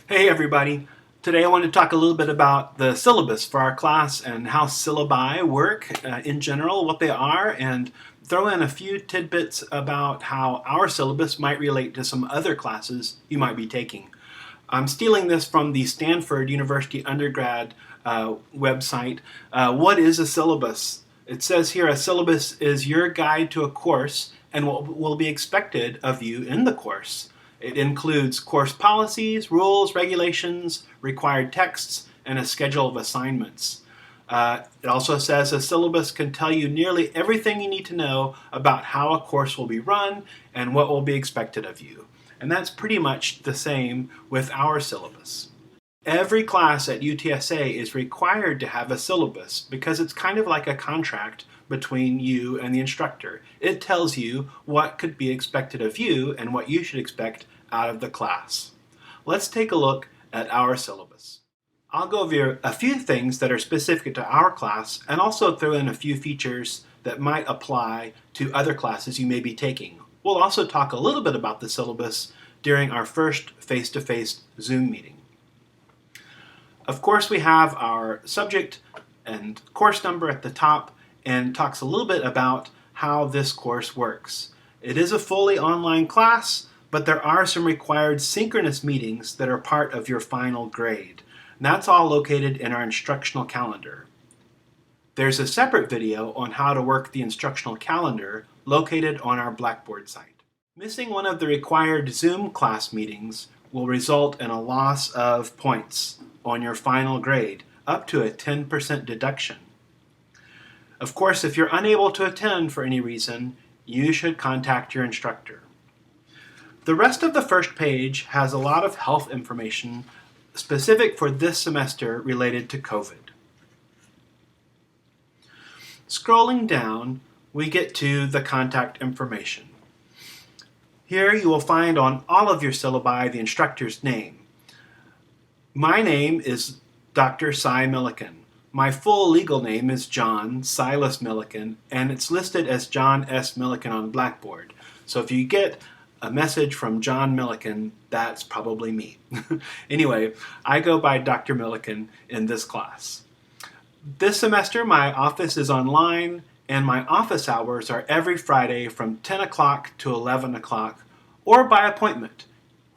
Hey everybody! Today I want to talk a little bit about the syllabus for our class and how syllabi work in general, what they are, and throw in a few tidbits about how our syllabus might relate to some other classes you might be taking. I'm stealing this from the Stanford University undergrad website. What is a syllabus? It says here a syllabus is your guide to a course and what will be expected of you in the course. It includes course policies, rules, regulations, required texts, and a schedule of assignments. It also says a syllabus can tell you nearly everything you need to know about how a course will be run and what will be expected of you. And that's pretty much the same with our syllabus. Every class at UTSA is required to have a syllabus because it's kind of like a contract between you and the instructor. It tells you what could be expected of you and what you should expect out of the class. Let's take a look at our syllabus. I'll go over a few things that are specific to our class and also throw in a few features that might apply to other classes you may be taking. We'll also talk a little bit about the syllabus during our first face-to-face Zoom meeting. Of course, we have our subject and course number at the top and talks a little bit about how this course works. It is a fully online class, but there are some required synchronous meetings that are part of your final grade. And that's all located in our instructional calendar. There's a separate video on how to work the instructional calendar located on our Blackboard site. Missing one of the required Zoom class meetings will result in a loss of points on your final grade, up to a 10% deduction. Of course, if you're unable to attend for any reason, you should contact your instructor. The rest of the first page has a lot of health information specific for this semester related to COVID. Scrolling down, we get to the contact information. Here you will find on all of your syllabi the instructor's name. My name is Dr. Cy Milliken. My full legal name is John Silas Milliken, and it's listed as John S. Milliken on Blackboard. So if you get a message from John Milliken, that's probably me. Anyway, I go by Dr. Milliken in this class. This semester, my office is online, and my office hours are every Friday from 10 o'clock to 11 o'clock, or by appointment.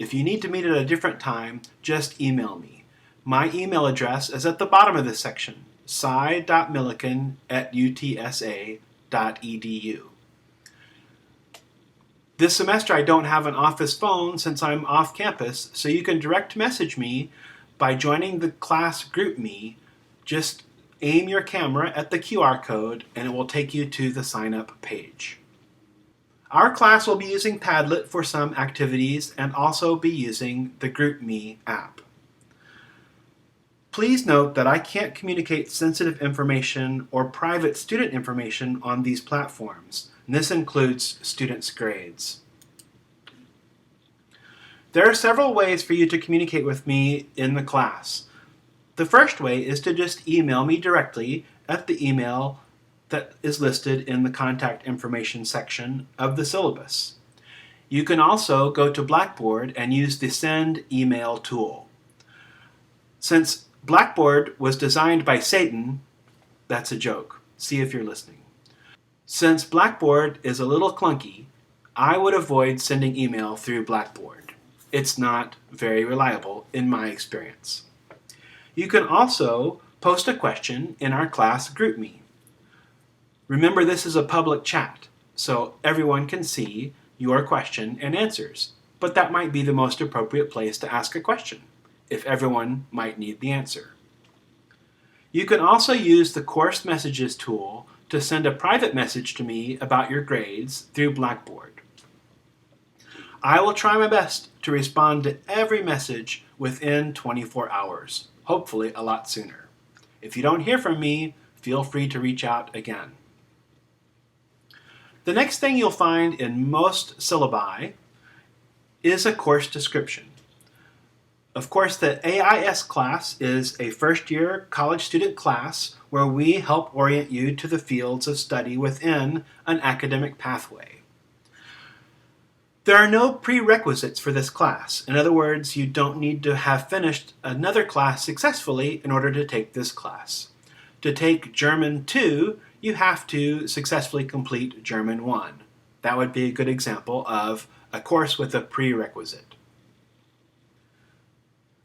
If you need to meet at a different time, just email me. My email address is at the bottom of this section, cy.milliken@utsa.edu. This semester I don't have an office phone since I'm off campus, so you can direct message me by joining the class GroupMe. Just aim your camera at the QR code and it will take you to the sign up page. Our class will be using Padlet for some activities and also be using the GroupMe app. Please note that I can't communicate sensitive information or private student information on these platforms, and this includes students' grades. There are several ways for you to communicate with me in the class. The first way is to just email me directly at the email that is listed in the contact information section of the syllabus. You can also go to Blackboard and use the Send Email tool. Since Blackboard was designed by Satan, that's a joke. See if you're listening. Since Blackboard is a little clunky, I would avoid sending email through Blackboard. It's not very reliable in my experience. You can also post a question in our class GroupMe. Remember, this is a public chat, so everyone can see your question and answers, but that might be the most appropriate place to ask a question, if everyone might need the answer. You can also use the Course Messages tool to send a private message to me about your grades through Blackboard. I will try my best to respond to every message within 24 hours, hopefully a lot sooner. If you don't hear from me, feel free to reach out again. The next thing you'll find in most syllabi is a course description. Of course, the AIS class is a first-year college student class where we help orient you to the fields of study within an academic pathway. There are no prerequisites for this class. In other words, you don't need to have finished another class successfully in order to take this class. To take German 2, you have to successfully complete German 1. That would be a good example of a course with a prerequisite.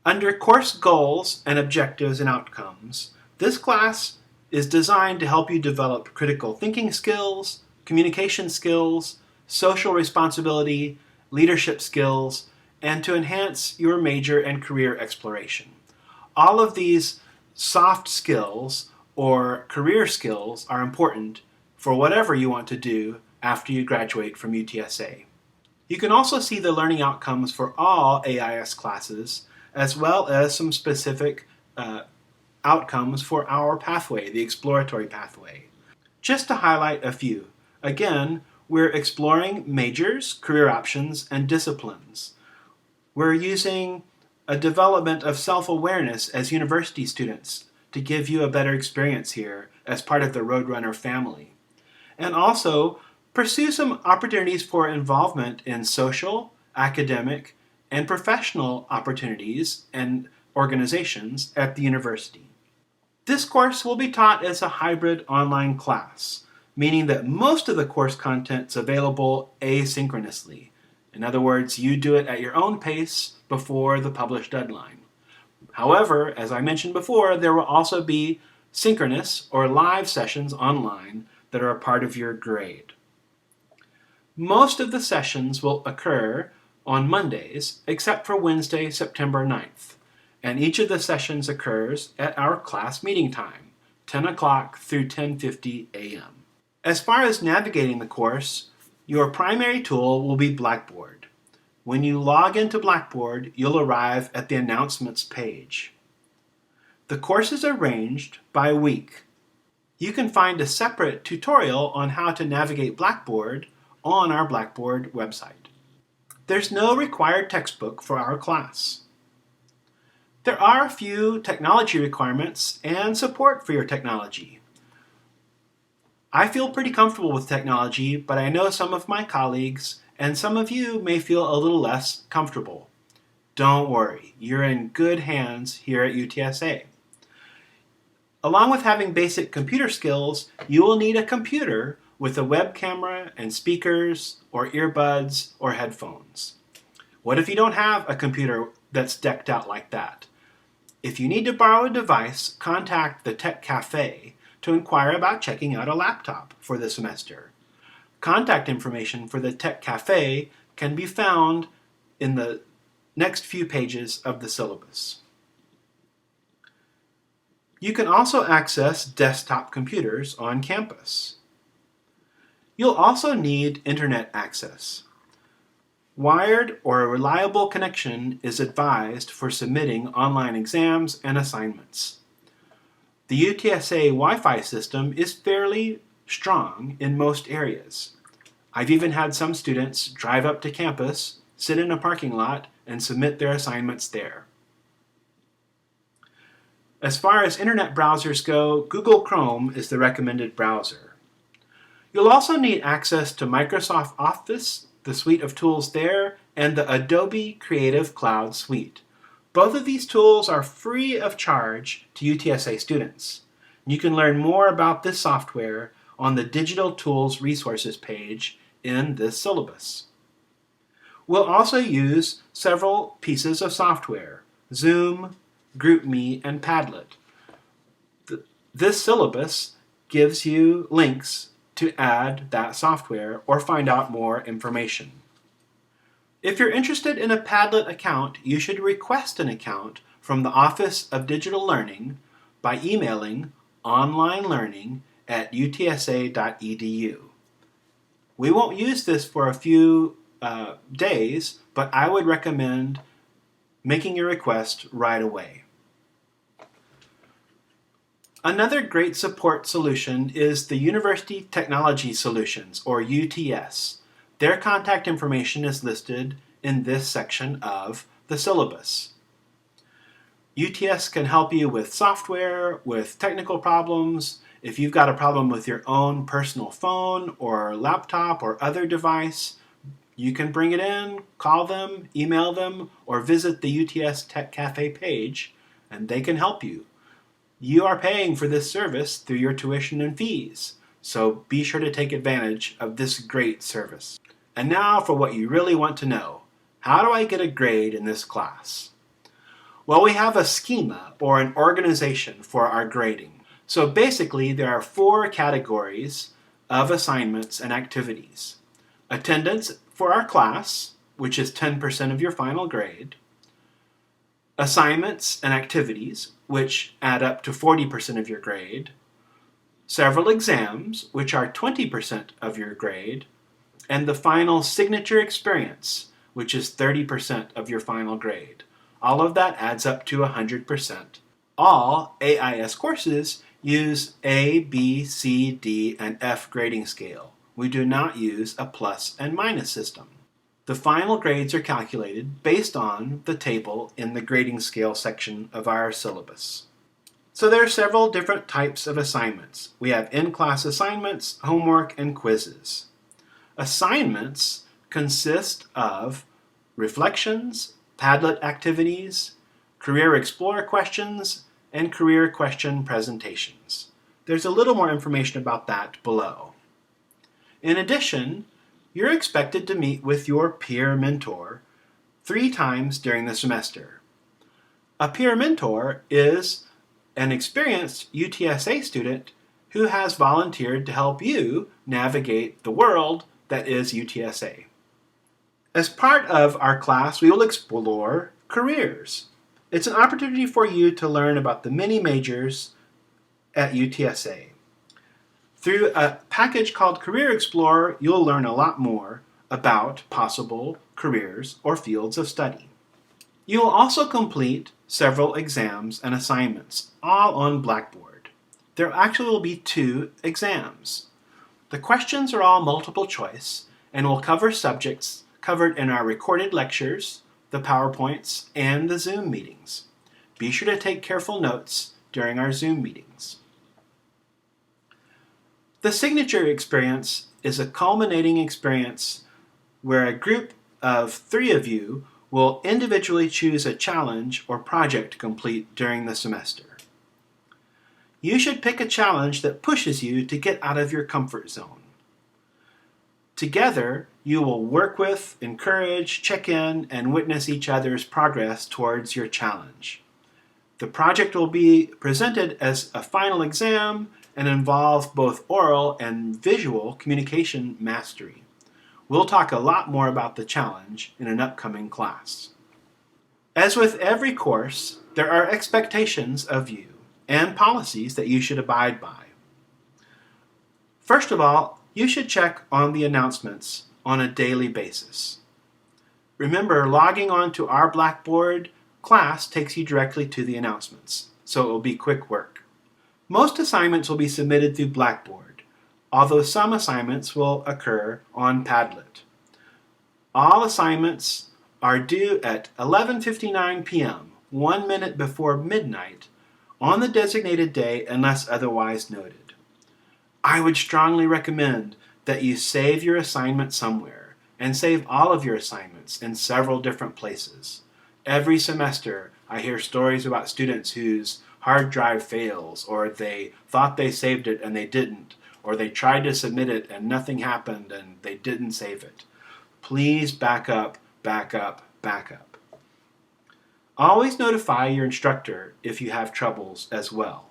Under Course Goals and Objectives and Outcomes, this class is designed to help you develop critical thinking skills, communication skills, social responsibility, leadership skills, and to enhance your major and career exploration. All of these soft skills or career skills are important for whatever you want to do after you graduate from UTSA. You can also see the learning outcomes for all AIS classes, as well as some specific outcomes for our pathway, the exploratory pathway. Just to highlight a few, again, we're exploring majors, career options, and disciplines. We're using a development of self-awareness as university students to give you a better experience here as part of the Roadrunner family. And also, pursue some opportunities for involvement in social, academic, and professional opportunities and organizations at the university. This course will be taught as a hybrid online class, meaning that most of the course content is available asynchronously. In other words, you do it at your own pace before the published deadline. However, as I mentioned before, there will also be synchronous or live sessions online that are a part of your grade. Most of the sessions will occur on Mondays, except for Wednesday, September 9th, and each of the sessions occurs at our class meeting time, 10 o'clock through 10:50 a.m. As far as navigating the course, your primary tool will be Blackboard. When you log into Blackboard, you'll arrive at the announcements page. The course is arranged by week. You can find a separate tutorial on how to navigate Blackboard on our Blackboard website. There's no required textbook for our class. There are a few technology requirements and support for your technology. I feel pretty comfortable with technology, but I know some of my colleagues and some of you may feel a little less comfortable. Don't worry, you're in good hands here at UTSA. Along with having basic computer skills, you will need a computer with a web camera and speakers or earbuds or headphones. What if you don't have a computer that's decked out like that? If you need to borrow a device, contact the Tech Cafe to inquire about checking out a laptop for the semester. Contact information for the Tech Cafe can be found in the next few pages of the syllabus. You can also access desktop computers on campus. You'll also need internet access. Wired or a reliable connection is advised for submitting online exams and assignments. The UTSA Wi-Fi system is fairly strong in most areas. I've even had some students drive up to campus, sit in a parking lot, and submit their assignments there. As far as internet browsers go, Google Chrome is the recommended browser. You'll also need access to Microsoft Office, the suite of tools there, and the Adobe Creative Cloud suite. Both of these tools are free of charge to UTSA students. You can learn more about this software on the Digital Tools Resources page in this syllabus. We'll also use several pieces of software: Zoom, GroupMe, and Padlet. This syllabus gives you links to add that software or find out more information. If you're interested in a Padlet account, you should request an account from the Office of Digital Learning by emailing onlinelearning@utsa.edu. We won't use this for a few days, but I would recommend making your request right away. Another great support solution is the University Technology Solutions, or UTS. Their contact information is listed in this section of the syllabus. UTS can help you with software, with technical problems. If you've got a problem with your own personal phone or laptop or other device, You can bring it in, call them, email them, or visit the UTS Tech Cafe page, and they can help you. You are paying for this service through your tuition and fees, so be sure to take advantage of this great service. And now for what you really want to know. How do I get a grade in this class? Well, we have a schema or an organization for our grading. So basically, there are 4 categories of assignments and activities. Attendance for our class, which is 10% of your final grade. Assignments and activities, which add up to 40% of your grade. Several exams, which are 20% of your grade. And the final signature experience, which is 30% of your final grade. All of that adds up to 100%. All AIS courses use A, B, C, D, and F grading scale. We do not use a plus and minus system. The final grades are calculated based on the table in the grading scale section of our syllabus. So there are several different types of assignments. We have in-class assignments, homework, and quizzes. Assignments consist of reflections, Padlet activities, Career Explorer questions, and career question presentations. There's a little more information about that below. In addition, you're expected to meet with your peer mentor 3 times during the semester. A peer mentor is an experienced UTSA student who has volunteered to help you navigate the world that is UTSA. As part of our class, we will explore careers. It's an opportunity for you to learn about the many majors at UTSA. Through a package called Career Explorer, you'll learn a lot more about possible careers or fields of study. You will also complete several exams and assignments, all on Blackboard. There actually will be 2 exams. The questions are all multiple choice and will cover subjects covered in our recorded lectures, the PowerPoints, and the Zoom meetings. Be sure to take careful notes during our Zoom meetings. The signature experience is a culminating experience where a group of 3 of you will individually choose a challenge or project to complete during the semester. You should pick a challenge that pushes you to get out of your comfort zone. Together, you will work with, encourage, check in, and witness each other's progress towards your challenge. The project will be presented as a final exam and involve both oral and visual communication mastery. We'll talk a lot more about the challenge in an upcoming class. As with every course, there are expectations of you and policies that you should abide by. First of all, you should check on the announcements on a daily basis. Remember, logging on to our Blackboard class takes you directly to the announcements, so it will be quick work. Most assignments will be submitted through Blackboard, although some assignments will occur on Padlet. All assignments are due at 11:59 p.m., 1 minute before midnight, on the designated day unless otherwise noted. I would strongly recommend that you save your assignment somewhere, and save all of your assignments in several different places. Every semester, I hear stories about students whose hard drive fails, or they thought they saved it and they didn't, or they tried to submit it and nothing happened and they didn't save it. Please back up, back up, back up. Always notify your instructor if you have troubles as well.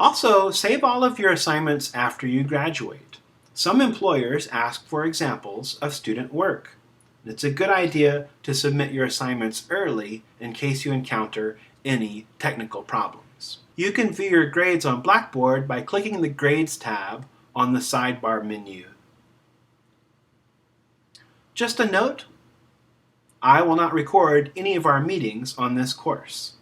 Also, save all of your assignments after you graduate. Some employers ask for examples of student work. It's a good idea to submit your assignments early in case you encounter any technical problems. You can view your grades on Blackboard by clicking the Grades tab on the sidebar menu. Just a note, I will not record any of our meetings on this course.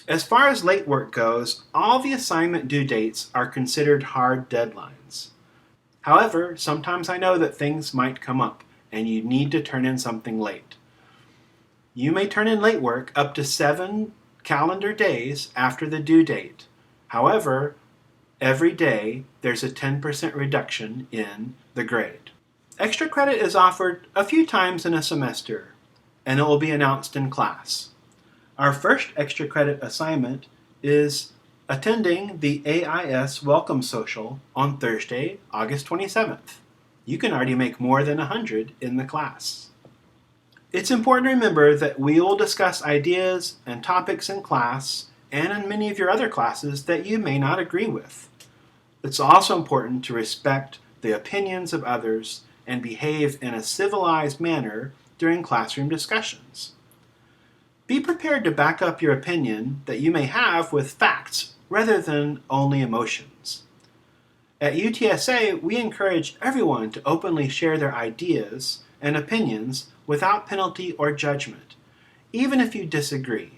As far as late work goes, all the assignment due dates are considered hard deadlines. However, sometimes I know that things might come up and you need to turn in something late. You may turn in late work up to 7 calendar days after the due date. However, every day there's a 10% reduction in the grade. Extra credit is offered a few times in a semester, and it will be announced in class. Our first extra credit assignment is attending the AIS Welcome Social on Thursday, August 27th. You can already make more than 100 in the class. It's important to remember that we will discuss ideas and topics in class and in many of your other classes that you may not agree with. It's also important to respect the opinions of others and behave in a civilized manner during classroom discussions. Be prepared to back up your opinion that you may have with facts rather than only emotions. At UTSA, we encourage everyone to openly share their ideas and opinions without penalty or judgment, even if you disagree.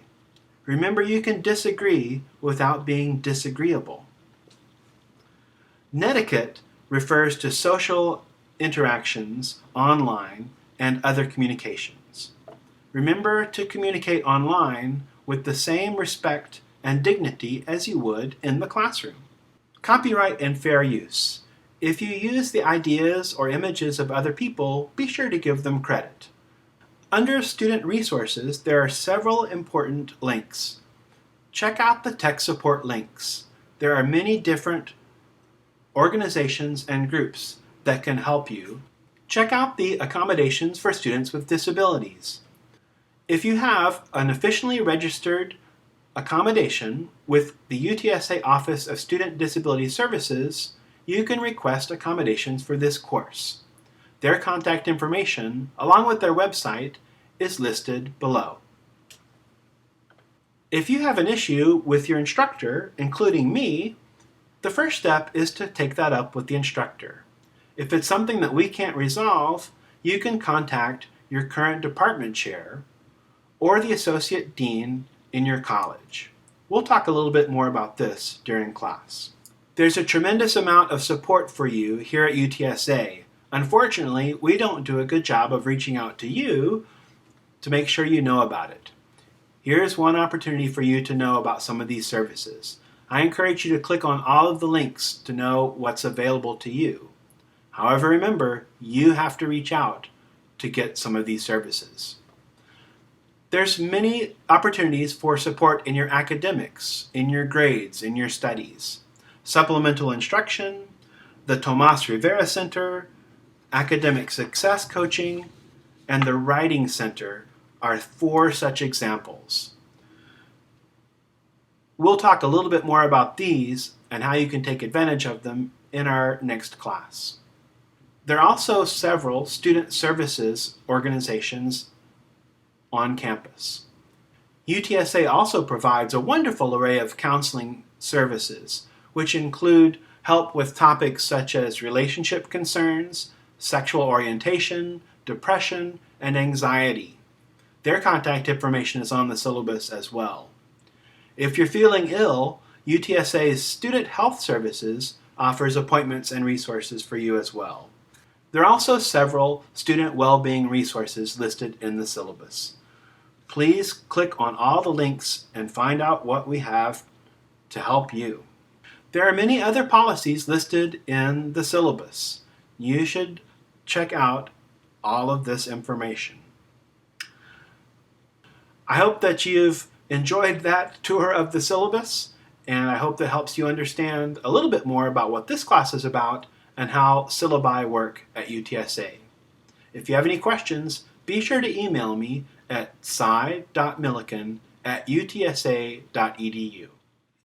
Remember, you can disagree without being disagreeable. Netiquette refers to social interactions online and other communications. Remember to communicate online with the same respect and dignity as you would in the classroom. Copyright and fair use. If you use the ideas or images of other people, be sure to give them credit. Under Student Resources, there are several important links. Check out the tech support links. There are many different organizations and groups that can help you. Check out the accommodations for students with disabilities. If you have an officially registered accommodation with the UTSA Office of Student Disability Services, you can request accommodations for this course. Their contact information, along with their website, is listed below. If you have an issue with your instructor, including me, the first step is to take that up with the instructor. If it's something that we can't resolve, you can contact your current department chair or the associate dean in your college. We'll talk a little bit more about this during class. There's a tremendous amount of support for you here at UTSA. Unfortunately, we don't do a good job of reaching out to you to make sure you know about it. Here's one opportunity for you to know about some of these services. I encourage you to click on all of the links to know what's available to you. However, remember, you have to reach out to get some of these services. There's many opportunities for support in your academics, in your grades, in your studies. Supplemental instruction, the Tomas Rivera Center, Academic Success Coaching, and the Writing Center are 4 such examples. We'll talk a little bit more about these and how you can take advantage of them in our next class. There are also several student services organizations on campus. UTSA also provides a wonderful array of counseling services, which include help with topics such as relationship concerns, sexual orientation, depression, and anxiety. Their contact information is on the syllabus as well. If you're feeling ill, UTSA's Student Health Services offers appointments and resources for you as well. There are also several student well-being resources listed in the syllabus. Please click on all the links and find out what we have to help you. There are many other policies listed in the syllabus. You should check out all of this information. I hope that you've enjoyed that tour of the syllabus, and I hope that helps you understand a little bit more about what this class is about and how syllabi work at UTSA. If you have any questions, be sure to email me at cy.milliken@utsa.edu.